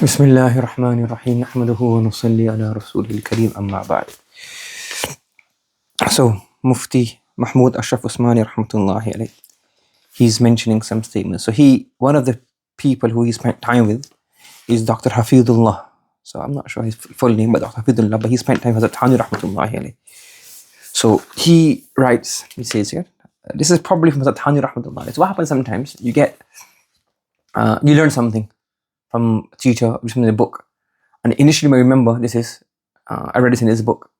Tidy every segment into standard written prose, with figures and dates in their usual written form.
بسم الله الرحمن الرحيم نحمده ونصلي على رسوله الكريم أما بعد. So Mufti Mahmoud Ashraf Usmani rahmatullahi alayh, he's mentioning some statements. So one of the people who he spent time with is Dr. Hafidullah. So I'm not sure his full name, but Dr. Hafidullah, but he spent time with Hazrat Thani rahmatullahi alayh. So he writes, he says here, this is probably from Hazrat Thani rahmatullahi alayh. So what happens sometimes, you learn something from a teacher, which is in a book. And initially you may remember, I read this in this book.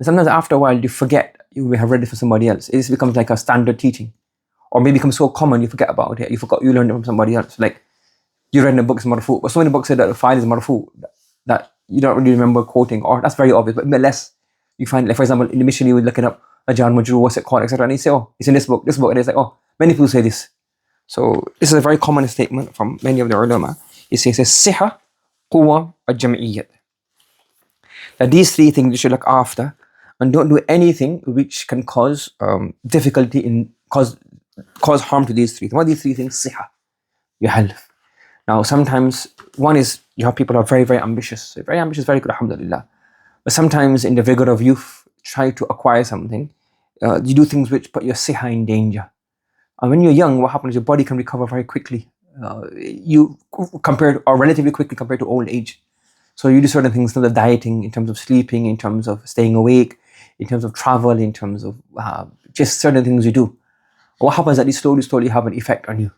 And sometimes after a while you forget, you may have read it for somebody else. It becomes like a standard teaching. Or maybe becomes so common you forget about it. You learned it from somebody else. Like you read in a book, it's marfu. But so many books say that the file is marfu, that you don't really remember quoting, or that's very obvious. But less, you find, like for example, initially you were looking up Ajan Majru, what's it called, etc. And you say, oh, it's in this book. And it's like, oh, many people say this. So this is a very common statement from many of the ulama. It says, Siha, Quwa, Al-Jam'iyyat. That these three things you should look after and don't do anything which can cause difficulty cause harm to these three. What are these three things? Siha, your health. Now sometimes one is you have people who are very, very ambitious. Very ambitious, very good, alhamdulillah. But sometimes in the vigor of youth, try to acquire something. You do things which put your siha in danger. And when you're young, what happens is your body can recover very quickly. Relatively quickly compared to old age. So you do certain things in terms of dieting, in terms of sleeping, in terms of staying awake, in terms of travel, in terms of just certain things you do. What happens is that these slowly have an effect on you.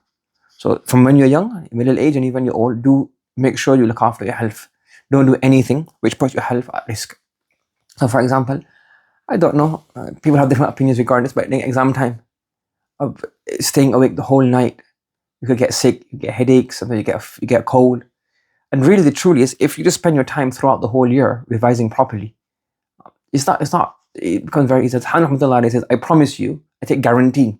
So from when you're young, middle age, and even when you're old, do make sure you look after your health. Don't do anything which puts your health at risk. So for example, I don't know, people have different opinions regarding this, but in exam time, of staying awake the whole night, you could get sick, you get headaches, sometimes you get a cold. And really the truth is, if you just spend your time throughout the whole year revising properly, it becomes very easy. Alhamdulillah says, I promise you, I take guarantee.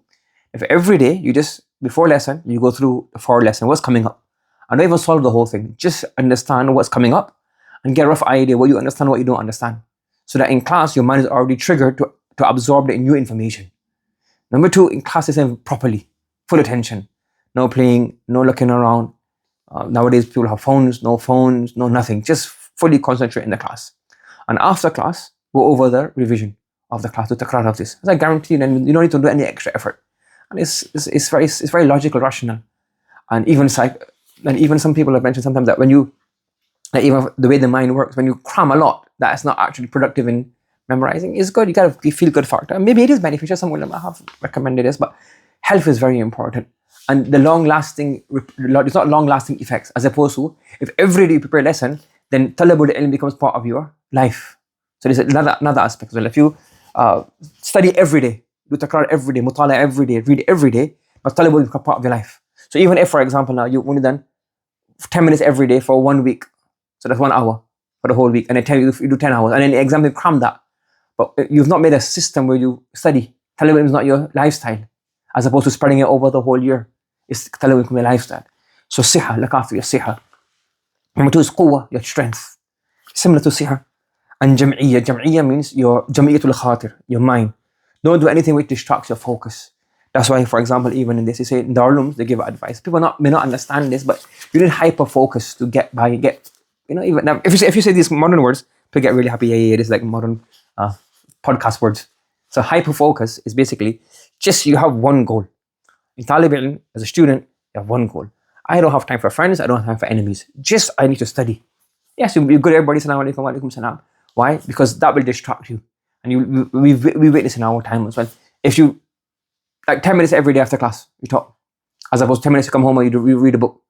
If every day you just, before lesson, you go through the 4 lesson, what's coming up. And don't even solve the whole thing. Just understand what's coming up and get a rough idea what you understand, what you don't understand. So that in class, your mind is already triggered to absorb the new information. Number 2, in class, listen properly, full attention. No playing, no looking around. Nowadays, people have phones, no nothing. Just fully concentrate in the class. And after class, go over the revision of the class, to the crowd of this. As I guarantee, and you don't need to do any extra effort. And it's very logical, rational. And even some people have mentioned sometimes that even the way the mind works, when you cram a lot, that's not actually productive in memorizing. It's good. You feel good factor. Maybe it is beneficial. Some ulama have recommended this, but health is very important. And it's not long-lasting effects, as opposed to if every day you prepare a lesson, then talabul ilm becomes part of your life. So there's another aspect as well. If you study every day, do takrar every day, mutala every day, read every day, but talabul becomes part of your life. So even if, for example, now you've only done 10 minutes every day for 1 week, so that's 1 hour for the whole week, and then you do 10 hours, and then the exam you cram that, but you've not made a system where you study. Talabul is not your lifestyle, as opposed to spreading it over the whole year. It's talabul your lifestyle. So siha, look after your siha. Number 2 is quwwa, your strength. Similar to siha. And jam'iyya. Jam'iyya means your jam'iyyatul khatir, your mind. Don't do anything which distracts your focus. That's why, for example, even in this, they say in Darulums, they give advice. People may not understand this, but you need hyper focus to get by. Even now, if you say these modern words, people get really happy. Yeah, it is like modern podcast words. So hyper focus is basically just you have one goal. In Talib Ilm, as a student, you have one goal. I don't have time for friends, I don't have time for enemies. Just I need to study. Yes, you're good, everybody, salam alaikum, wa alaikum salam. Why? Because that will distract you. And we witness in our time as well. If you, 10 minutes every day after class, you talk. As opposed to 10 minutes you come home and you read a book.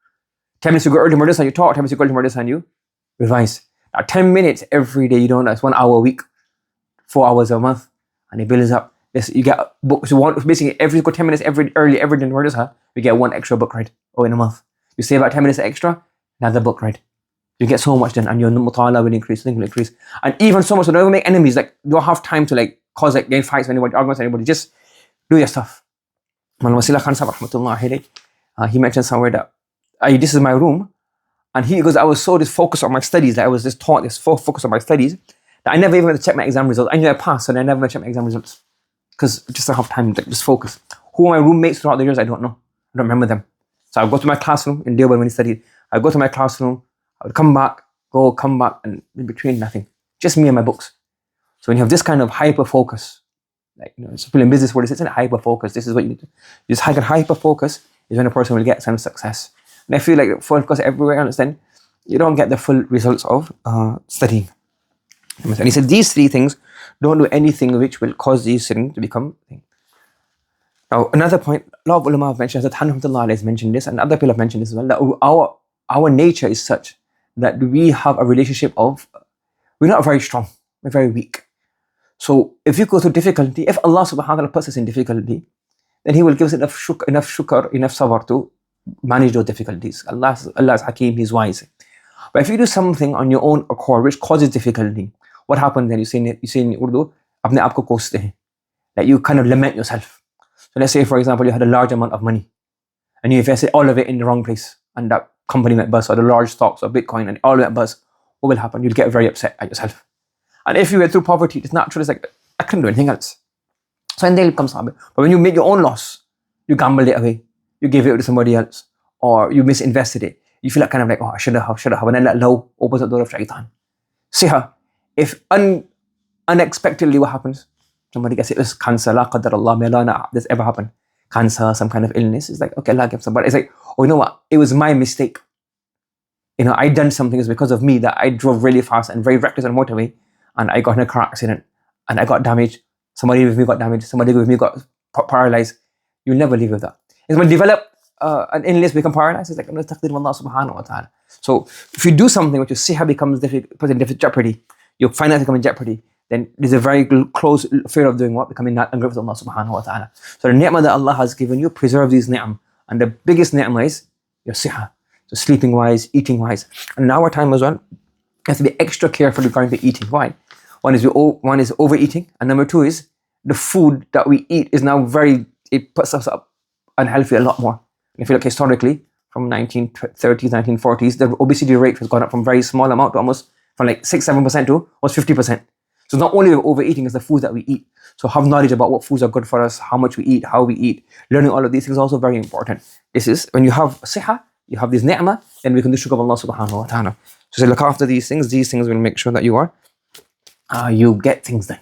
10 minutes you go early to madrasa and you talk, 10 minutes you go early to madrasa and you revise. Now 10 minutes every day, you don't know, it's 1 hour a week, 4 hours a month, and it builds up. Yes, you get books. Basically, every 10 minutes every day in madrasa, you get 1 extra book read. In a month, you save about 10 minutes extra, another book read. You get so much done, and your mutala will increase, things will increase, and even so much. So don't even make enemies. Like you don't have time to gain fights with anybody, arguments with anybody. Just do your stuff. Wasila Khan Sahib rahmatullah, he mentioned somewhere that this is my room, and he goes, I was so focused on my studies that I was just taught this focus on my studies that I never even had to check my exam results. I knew I passed, and I never checked my exam results. Because just I have time to just focus. Who are my roommates throughout the years? I don't know. I don't remember them. So I go to my classroom in Deoband when he studied. I go to my classroom, I would come back, come back, and in between nothing. Just me and my books. So when you have this kind of hyper focus, like it's people in business where it's in hyper focus. This is what you need to. This hyper focus is when a person will get some success. And I feel like focus everywhere else, then you don't get the full results of studying. And he said these three things, don't do anything which will cause these things to become things. Now another point, a lot of ulama have mentioned, that Hanhamdulillah has mentioned this, and other people have mentioned this as well, that our nature is such that we have a relationship of, we're not very strong, we're very weak. So if you go through difficulty, if Allah subhanahu wa ta'ala puts us in difficulty, then He will give us enough shukr, enough sabr to manage those difficulties. Allah is Hakim, He's wise. But if you do something on your own accord which causes difficulty, what happens then? You say in Urdu, apne aap ko koste hain. Like you kind of lament yourself. So let's say, for example, you had a large amount of money and you invested all of it in the wrong place, and that company went bust, or the large stocks or Bitcoin and all went bust. What will happen? You'll get very upset at yourself. And if you went through poverty, it's natural. It's like, I couldn't do anything else. So then comes habit. But when you make your own loss, you gambled it away, you gave it to somebody else, or you misinvested it, you feel like kind of like, oh, I should have. And then that low opens the door of shaitan. Siha, if unexpectedly what happens? Somebody gets it, it's cancer, la qadar Allah, may Allah not this ever happen. Cancer, some kind of illness. It's like, okay, Allah gives somebody. It's like, oh, you know what? It was my mistake. I done something. It's because of me that I drove really fast and very reckless on the motorway, and I got in a car accident, and I got damaged. Somebody with me got damaged. Somebody with me got paralyzed. You'll never live with that. It's when you develop an illness, become paralyzed. It's like, I'm going to taqdeer of Allah subhanahu wa ta'ala. So if you do something which your siha becomes put in jeopardy, your finances come in jeopardy, then there's a very close fear of doing what? Becoming not ungrateful to Allah subhanahu wa ta'ala. So the ni'mah that Allah has given you, preserve these ni'mah. And the biggest ni'mah is your siha. So sleeping wise, eating wise. And in our time as well, you have to be extra careful regarding the eating. Why? One is overeating, and number two is the food that we eat is now it puts us up unhealthy a lot more. If you look historically, from 1930s, 1940s, the obesity rate has gone up from very small amount to almost from like 6-7% to almost 50%. So not only overeating, is the food that we eat. So have knowledge about what foods are good for us, how much we eat, how we eat. Learning all of these things is also very important. This is when you have siha, you have this ni'mah, then we can do shukr of Allah subhanahu wa ta'ala. So look after these things will make sure that you get things done.